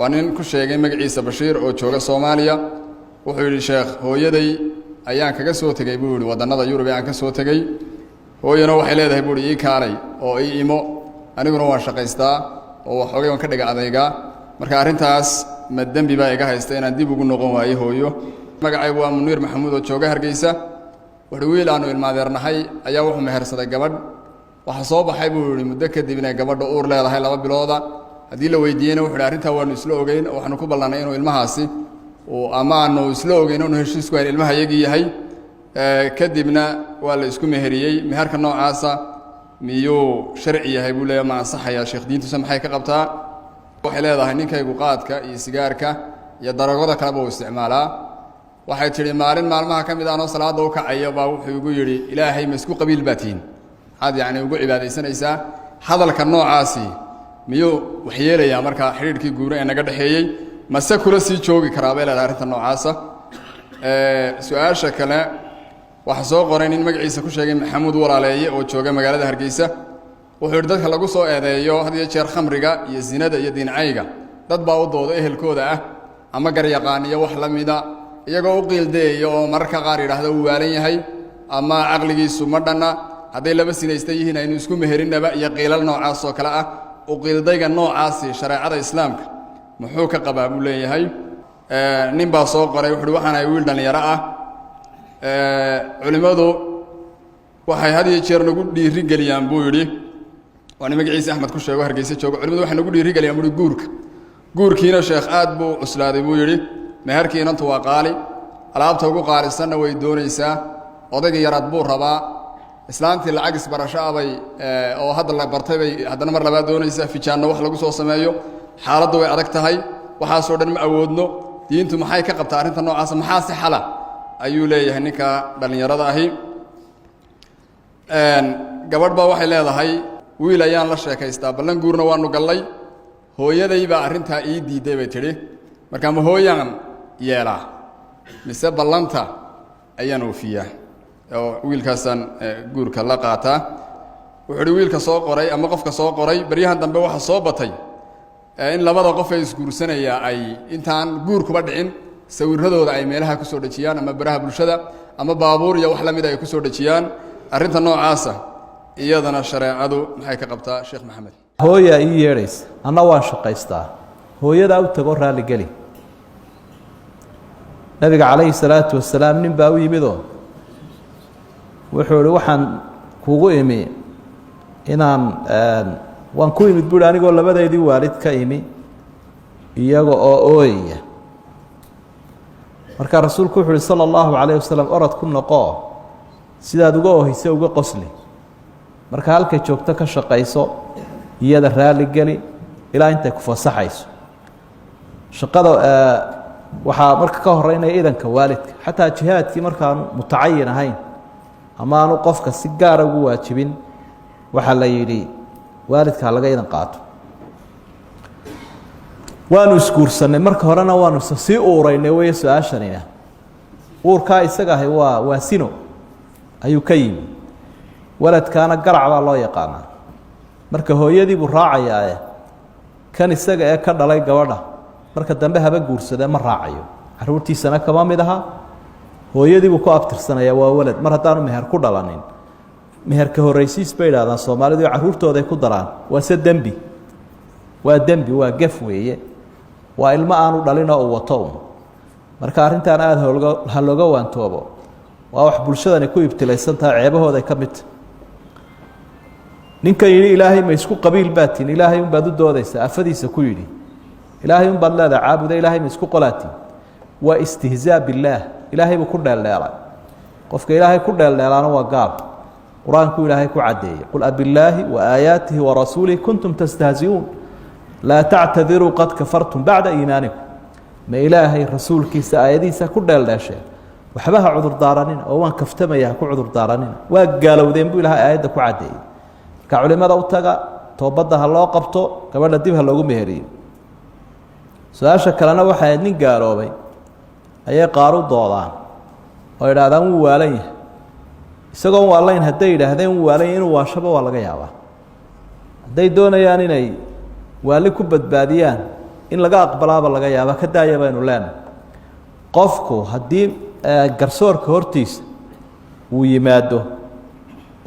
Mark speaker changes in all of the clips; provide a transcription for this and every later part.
Speaker 1: وأن كل شيء مجا عيسى بشير أو شوكة صوماليا وحول الشيخ هو يدي أيام كجسوة تجيبون ودنا يورو بيان كسوة تجي هو ينوح إلى ذا يقول كاري أو إيمو أنا بنوع شقيستا أو حوجي وكذا قاعدة مركارين تاس مدن ببايعها هستين عندي بقول نقوم أيه هويو مجا عيبوا منير محمود وشوكة هرجيسة ورويل عنو المادر نحي أيوه مهرسة الجبل وحصاب حيبوا المدكر دي بنا جبل أور لا هاي لغة بلوضة هذه لو يدينا وحرارتها ونسلوجين وحنا كبرنا إنه المهاسي وأمانه سلوجين إنه هالشيء سكوير المها يجي هاي كدبنا ولا يسكون مهريي مهر كنا عاصا ميو شرعية هاي بولا مع صحة يا شيخ دين تسمح هيك قبتها وحلا هذا هنيك يبقاتك يسجارك يدرجات كلامه استعمالها waxay tiri maalin maalmaha kamid ah salaada oo kacaya baa wuxuu ugu yiri ilaahay masku qabiil baatiin had yaani ugu cibaadeysanaysa hadalka noocaasi miyo waxyeelaya marka xiriirkii guur ee naga dhaxeeyay mase kula sii joogi karaa beel arrinta noocaasa su'aasha kale waxa soo qoran in magaciisa ku sheegay maxamuud walaaleeye oo jooga magaalada Hargeysa wuxuu dadka lagu soo eedeeyo hadiya jeer khamriga iyo zinada iyo diincayga dad baa u dooda ehelkooda ah ama gar yaqaan iyo wax la mida iyagoo u qiildeeyo oo marka qaar yiraahdo uu waalan yahay ama aqligiisu ma dhana haday laba sinaystay yihiin aynu isku meherinaaba iyo qiilal noocaas oo kala ah oo qiildayga noocaasi shariicada islaamka muxuu ka qabaa buu leeyahay nin baa soo qoray wuxuu waxaan ay wiil dhalinyaro ah culimadu waxay had iyo jeer nagu dhiiri galiyaan buu yiri waan magaciisa Axmed ku sheego Hargeysa joogo culimadu waxay nagu dhiiri galiyaan buu guurkiina sheekh aad buu cuslaaday buu yiri meherkii inantu waa qaali alaabta ugu qaalisanna way doonaysaa odayga yaraad buu rabaa islaantii lacag isbarasho abay oo hadda la bartay bay haddana mar labaad doonaysaa fijaanno wax lagu soo sameeyo xaaladdu way adag tahay waxaas oo dhan ma awoodno diintu maxay ka qabtaa arrinta noocaas maxaa si xala ayuu leeyahay ninka dhalinyarada ahi gabadh baa waxay leedahay wiil ayaan la sheekaystaa ballan guurna waanu gallay hooyaday baa arrintaa ii diiday bay tiri marka ma hooyaan yeela mise ballanta ayaan oofiyaa oo wiilkaasan guurka la qaata wuxuu wiilka soo qoray ama qofka soo qoray bariyahan dambe waxa soo batay in labada qof ay isguursanaya ay intaan guur kuba dhicin sawiradooda ay meelaha ku soo dhajiyaan ama baraha bulshada ama baabuur iyo wax la mid ah ay ku soo dhajiyaan arrinta noocaas iyadana shariicadu maxay ka qabtaa Sheekh Maxamed
Speaker 2: hooya ii yeereys ana waan shaqaystaa hooyada u tago raali gali nabiga calayhi salaatu wasalaam nin baa u yimido wuxuu waxaan kuugu imi inaan waan ku imid buu anigoo labadeedii waalid ka imi iyaga oo ooyaya marka rasuulku wuxuu sallallahu alayhi wasallam orad ku noqo sidaad uga oohisay uga qosli marka halka joogto ka shaqayso iyada raali gali ilaa inta ku fasaxayso shaqada waxa marka ka horeynaya idanka waalidka xataa jihaadkii markaan mutacayin ahayn ama aanu qofka si gaar ah ugu waajibin waxa la yiri waalidka laga idan qaato waanu iskuursanay marka horena waanu sii uureynay way su'aashanina uurka isaga ahay waa waasino ayuu ka yimi waladkaana garac baa loo yaqaanaa marka hooyadii buu raacayaa kan isaga ee ka dhalay gabadha marka dambe haba guursada ma raacayo caruurtiisana kama mid aha hooyadii buu ku abtirsanaya waa walad mar haddaanu meher ku dhalanin meherka horeysiis bay yiraahdaan Soomaalidu caruurtooda ay ku daraan waa se dembi waa gaf weeye waa ilma aanu dhalin oo wato marka arrintan aad looga waantoobo waa wax bulshadani ku ibtilaysan tahay ceebahooda ka mid ninka yiri ilaahay ma isku qabiil baatin ilaahay un baad u doodaysa afadiisa ku yiri ilaahay un baad leedahay caabuda ilaahay ma isku qolaatin waa istihzaa billah ilaahay buu ku dheelleelay qofka ilaahay ku dheelleelaana waa gaal quraanku ilaahay ku cadeeyay qul abillahi wa aayatihi wa rasuulihi kuntum tastahzi'un la ta'tadiru qad kafartum ba'da iimaanikum ma ilaahay rasuulkiisa aayadiisa ku dheelleeshay waxba ha cudur daaranin oo waan kaftamaya ku cudur daaranin waa gaalowdeen buu ilaahay aayada ku cadeeyay ka culimada u taga toobada ha loo qabto gabadha dib ha loogu meheriyo su'aasha kalena waxa ay nin gaaloobay ayay qaar u doodaan oo yiraahdaan wuu waalan yahay isagoo waalayn haday yiraahdeen wuu waalan inuu waashaba waa laga yaabaa haday doonayaan inay waali ku badbaadiyaan in laga aqbalaaba laga yaaba ka daaya baynu leenahay qofku haddii garsoorka hortiisa uu yimaado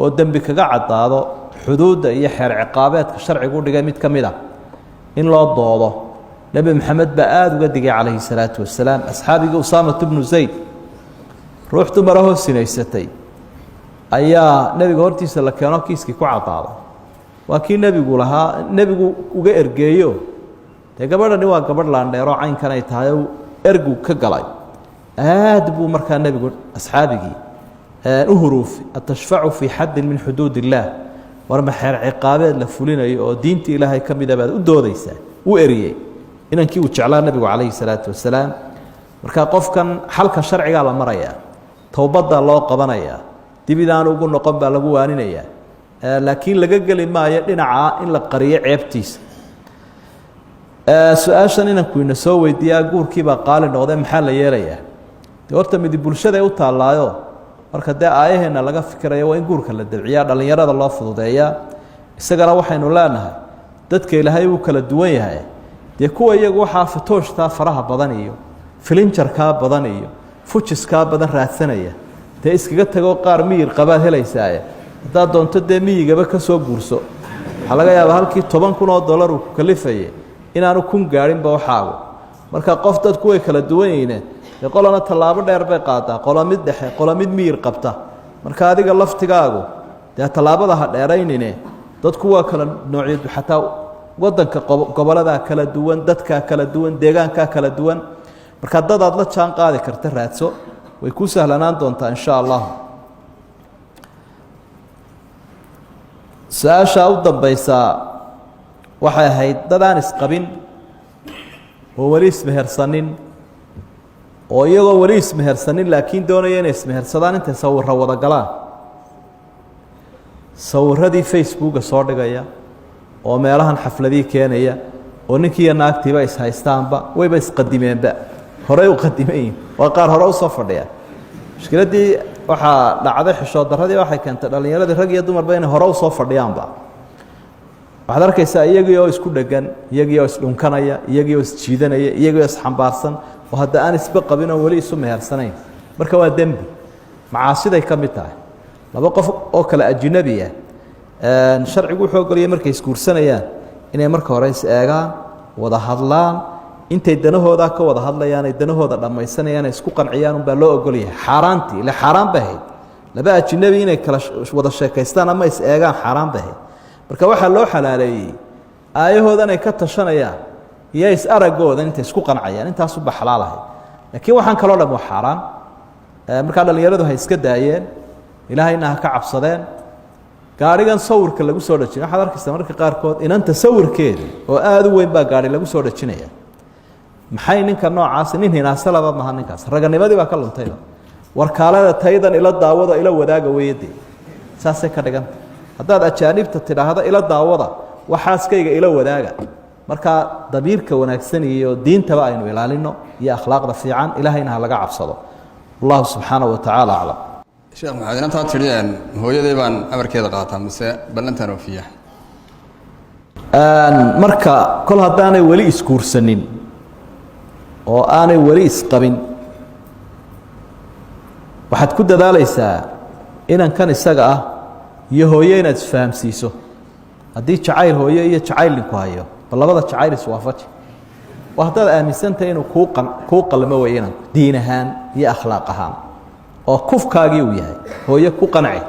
Speaker 2: oo dembi kaga caddaado xuduudda iyo xeer ciqaabeedka sharcigu dhigay mid ka mid ah in loo doodo nebi maxamed baa aada uga digay calayhi salaatu wasalaam asxaabigii usaamatu bnu zayd ruux dumarahoo sinaysatay ayaa nebiga hortiisa la keeno kiiskii ku caddaaday waa kii nebigu lahaa nebigu uga ergeeyo dee gabadhani waa gabadh laandheeroo caynkan ay tahay oo ergu ka galay aad buu markaa nebigu asxaabigii u huruufi atashfacu fii xaddin min xuduud illaah war ma xeer ciqaabeed la fulinayo oo diinta ilaahay ka mida baad u doodaysaa wuu eriyey inankii uu jeclaa nebigu calayhi salaatu wasalaam marka qofkan xalka sharcigaa la marayaa towbaddaa loo qabanayaa dib idaan ugu noqon baa lagu waaninayaa laakiin laga geli maayo dhinacaa in la qariyo ceebtiisa su-aashan inanku ina soo weydiiyaa guurkiibaa qaali noqdee maxaa la yeelayaa dee horta midi bulshada u taallaayo marka dee aayaheenna laga fikirayo waa in guurka la dabciyaa dhallinyarada loo fududeeyaa isagana waxaynu leenahay dadka ilaahay wuu kala duwan yahay dee kuwa iyagu waxaa fatooshtaa faraha badan iyo filinjarkaa badan iyo fujiskaa badan raadsanaya dee iskaga tagoo qaar miyir qabaad helaysaaye haddaad doonto dee miyigaba ka soo guurso waxaa laga yaabaa halkii $10,000 uu ku kalifayay inaanu kun gaadhinba waxaagu marka qof dadku way kala duwan yihiin dee qolana tallaabo dheer bay qaadaa qola mid dhexe qola mid miyir qabta marka adiga laftigaagu dee tallaabada ha dheeraynine dadku waa kala noocyadu xataa waddanka gobolladaa kala duwan dadkaa kala duwan deegaankaa kala duwan marka dadaad la jaan qaadi karta raadso way ku sahlanaan doontaa insha allah su-aasha u dambaysa waxay ahayd dad aan isqabin oo weli ismehersanin oo iyagoo weli ismehersanin laakiin doonaya inay ismehersadaan intay sawirro wada galaan sawirradii facebooka soo dhigaya oo meelahan xafladii keenaya oo ninkiiyo naagtiiba ishaystaanba wayba isqadimeenba horey u qadimayin waa qaar hore usoo fadhiya mushkiladdii waxaa dhacday xishood darradii waxay keentay dhallinyaradii rag iyo dumarba inay hore usoo fadhiyaanba waxaad arkaysaa iyagii oo isku dhegan iyagii oo isdhunkanaya iyagii oo isjiidanaya iyagii oo isxambaarsan oo hadda aan isba qabin oo weli isu mehersanayn marka waa dembi macaasiday ka mid tahay laba qof oo kale ajnabi ah sharcigu wuxuu ogoliyay markay isguursanayaan inay marka hore is eegaan wada hadlaan intay danahooda ka wada hadlayaan ay danahooda dhammaysanayaan isku qanciyaan baa loo ogol yahay xaaraantii ila xaaraan bahay laba ajnabi inay kala wada sheekaystaan ama is eegaan xaaraan bahay marka waxa loo xalaaleeyay aayahoodan ay ka tashanayaan iyo is aragooda intay isku qancayaan intaas u baxlaalahay laakiin waxaan kala dhamo xaaraan marka dhalinyaradu hay iska daayeen ilaahayna ha ka cabsadeen gaarigan sawirka lagu soo dhajin waxaad arkaysaa marka qaarkood inanta sawirkeeda oo aad u weyn baa gaari lagu soo dhajinaya maxay ninka noocaas nin hinaasalaba maha ninkaas raganimadii baa ka luntayba warkaalada taydan ila daawada ila wadaaga weeyade saasay ka dhiganta haddaad ajaanibta tidhaahdo ila daawada waxaaskayga ila wadaaga marka dabiirka wanaagsan iyo diintaba aynu ilaalino iyo akhlaaqda fiican ilaahayna ha laga cabsado allahu subxaanahu wa tacaala aclam
Speaker 1: sheekh maxamed inantaa tidhi hooyaday baan amarkeeda qaataa mise ballantan oofiya
Speaker 2: marka kol haddaanay weli isguursanin oo aanay weli isqabin waxaad ku dadaalaysaa inankan isaga ah iyo hooye inaad isfahamsiiso haddii jacayl hooye iyo jacayl ninku hayo bal labada jacayl iswaafaji waa haddaad aaminsantahay inuu kuu qalmo wey inanku diin ahaan iyo akhlaaq ahaan oo kufkaagii uu yahay hooye ku qanci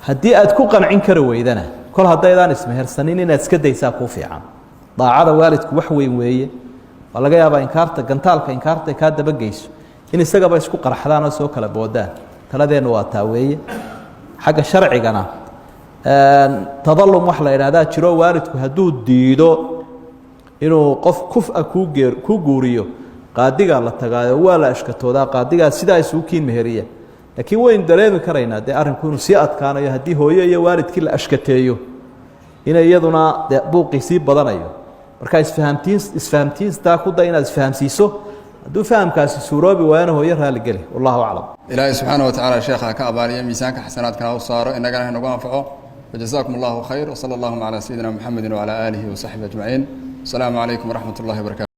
Speaker 2: haddii aad ku qancin kari weydana kol haddaydaan ismehersanin inaad iska daysaa kuu fiican daacada waalidku wax weyn weeye waa laga yaabaa inkaarta gantaalka inkaarta kaa dabageyso in isagaba isku qarxdaan oo soo kala boodaan taladeennu waa taa weeye xagga sharcigana tadallum wax la idhaahdaa jiro waalidku hadduu diido inuu qof kuf-a kuu guuriyo qaadigaa la tagaayo waa la ashkatoodaa qaadigaa sidaa isugu kiin meheriya laakiin waynu dareemi karaynaa dee arrinku inuu sii adkaanayo haddii hooye iyo waalidkii la ashkateeyo inay iyaduna dee buuqii sii badanayo marka isfahamtiistaa ku day inaad isfahamsiiso hadduu fahamkaasi suuroobi waayana hooye raaligeli wallahu aclam
Speaker 1: ilaahay subxaana wa tacaala sheekha ka abaaliya miisaanka xasanaadka ha u saaro innagana ha nagu anfaco wajazaakum allahu khayr wsala allahuma calaa sayidina muxamedin wacalaa aalihi wasaxbihi ajmaciin السلام عليكم ورحمة الله وبركاته.